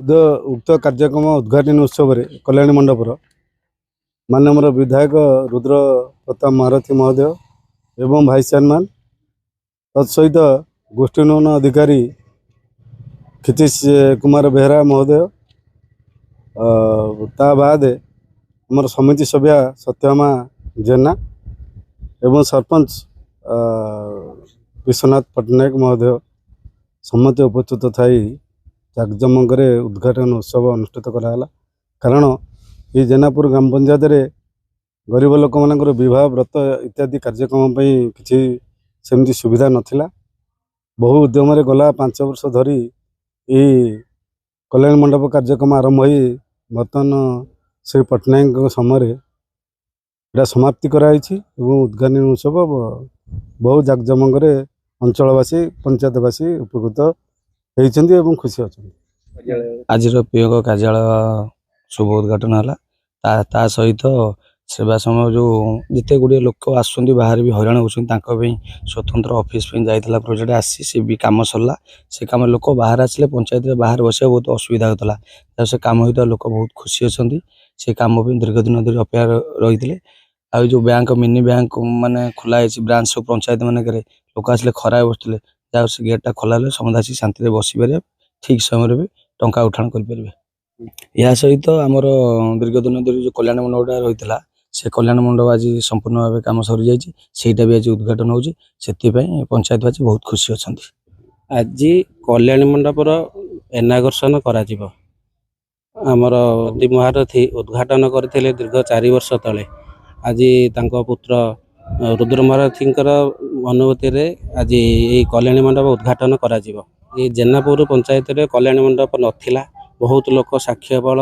उक्त कार्यक्रम उद्घाटन उत्सव कल्याणी मंडपर माननीय विधायक रुद्र प्रताप महारथी महोदय एवं भाइस चेयरमैन तत्सहित गोष्ठी उन्नयन अधिकारी क्षितिश कुमार बेहरा महोदय ता बाद आमर समिति सभ्या सत्यमा जेना एवं सरपंच विश्वनाथ पट्टनायक महोदय समस्त उपस्थित थी जाकजमक उद्घाटन उत्सव अनुष्ठित कराला। कारण ये जेनापुर ग्राम पंचायत रे गरीब लोक मानकर विवाह व्रत इत्यादि कार्यक्रम किसी सेमती सुविधा नथिला। बहु उद्यम गला 5 वर्ष धरी ये कल्याण मंडप कार्यक्रम आरंभ हो बर्तमान श्री पट्टनायक समय इटा समाप्ति कराई उद्घाटन उत्सव बहु जाकजमक अंचलवासी पंचायतवासी उपकृत होती खुशी अच्छा। आज पीओ कार्यालय शुभ उद्घाटन है सहित सेवा समय जो जिते गुड़े लोक आसुँच बाहर भी हैरान होती स्वतंत्र ऑफिस जाइला प्रोजेक्ट आसी सी भी कम सरला से कम लोक बाहर आसिले पंचायत बाहर बस बहुत असुविधा होता से कम होता लोक बहुत खुशी अच्छा से कम दीर्घ दिन धरी अपेक्षा रही है। आ जो बैंक मिनी बैंक माने खोला ब्रांच सब पंचायत मानक लोक आसिले खरा बसते जहाँ से गेटा खोला समस्त आसी शांति बसीपर ठीक समय भी टंका उठाण करें। यह सहित आमर दीर्घ दिन धरी जो कल्याण मंडपटा रही है से कल्याण मंडप आज संपूर्ण भाव कम सरी जाटा भी आज उद्घाटन हो पंचायतवासी बहुत खुशी अच्छा। आज कल्याण मंडपर एनागर्सन करमर महारथी उद्घाटन करते दीर्घ 4 वर्ष तले आज पुत्र रुद्र महारथी अनुमति आज ये कल्याणी मंडप उद्घाटन करा ये जेनापुर पंचायत रे कल्याणी मंडप नथिला। बहुत लोक साक्ष्य बल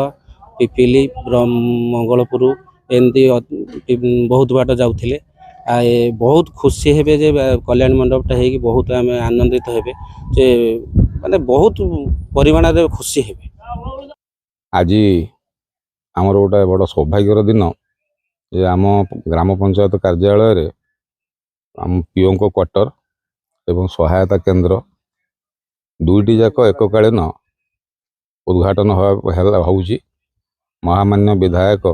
पिपिली मंगलपुर एमती बहुत बाट जाऊे बहुत खुशी हेबे जे कल्याण मंडपटा हो बहुत आम आनंदित हेबे जे माने बहुत परिमाण रे खुशी हेबे। आज आमर गोटे बड़ सौभाग्यर दिन जे आम ग्राम पंचायत कार्यालय रे आम पीओ क्वार्टर एवं सहायता केंद्र दुईटी जाक एककालीन उद्घाटन होउची। महामान्य विधायक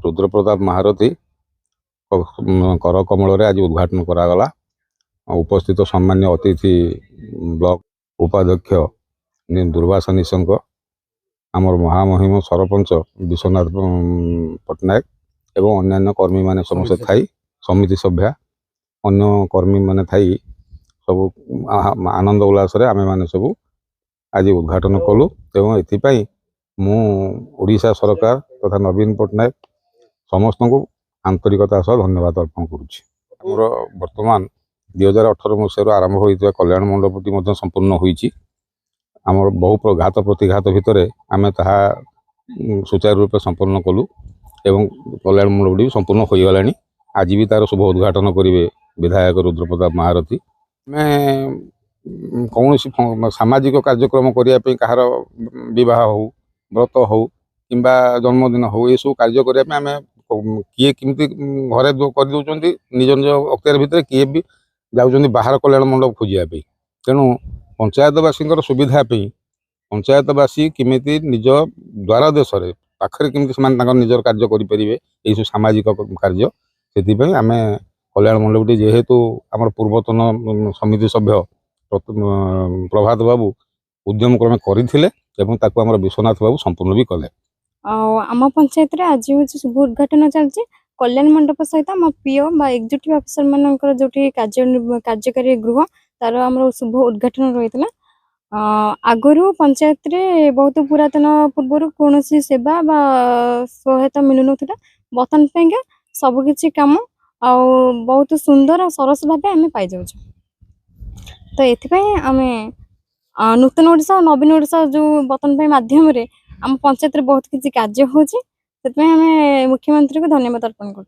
रुद्र प्रताप महारथी कर कमल आज उद्घाटन करागला। उपस्थित सम्मान्य अतिथि ब्लॉक उपाध्यक्ष दुर्वासा निशंक आमर महामहिम सरपंच विश्वनाथ पट्टनायक एवं अन्यान्य कर्मी माने समस्त थाई समिति सभ्या अन्य कर्मी माने थाई सब आनंद उल्लास आमे माने सब आज उद्घाटन कलु एवं एथिपाई मु ओडिशा सरकार तथा नवीन पट्टनायक समस्त को आंतरिकता सह धन्यवाद अर्पण करुछि। हमर वर्तमान 2018 मसीह आरंभ होइतिबा कल्याण मंडपटी संपूर्ण होइछि। आमर बहु घात प्रतिघात भितर आमे ताहा सुचारू रूप संपूर्ण कलु एवं कल्याण मंडपटी संपूर्ण हो गलानी। आज भी तार शुभ उद्घाटन करेंगे विधायक रुद्र प्रताप महारथी। मैं कौन सामाजिक कार्यक्रम करने कहार बह हो व्रत हो कि जन्मदिन हो ये सब कार्य करने आम किए कमी घरे कर निज निज अख्तियार भितर किए भी जाऊँ बाहर कल्याण मंडप खोजापी। तेणु पंचायतवासी सुविधा पंचायतवासी किमिति निज द्वार देश पाखरे किमिति निजर कार्य करेंगे ये सब सामाजिक कार्य से आम कल्याण मंडपटी जेहेतु आम पूर्वतन समिति सभ्य प्रभात बाबू उद्यम क्रमे करते आम विश्वनाथ बाबू संपूर्ण भी कले। आम पंचायत रे आज हूँ शुभ उद्घाटन चलती कल्याण मंडप सहित आम पीओ एक्जिक्यूटिव अफिसर मान जो कार्यकारी गृह तार आम शुभ उद्घाटन रही है। आगु पंचायत रे बहुत पुरातन पूर्वर कौन सेवा बा सहायता मिलू ना बर्तमान सबकि कम आ बहुत सुंदर और सरस भाव आम पाई जाऊँ। तो ये आम नूतन ओडिशा और नवीन ओडिशा जो बर्तमान माध्यम आम पंचायत रे बहुत किसी कार्य होची मुख्यमंत्री को धन्यवाद अर्पण कर।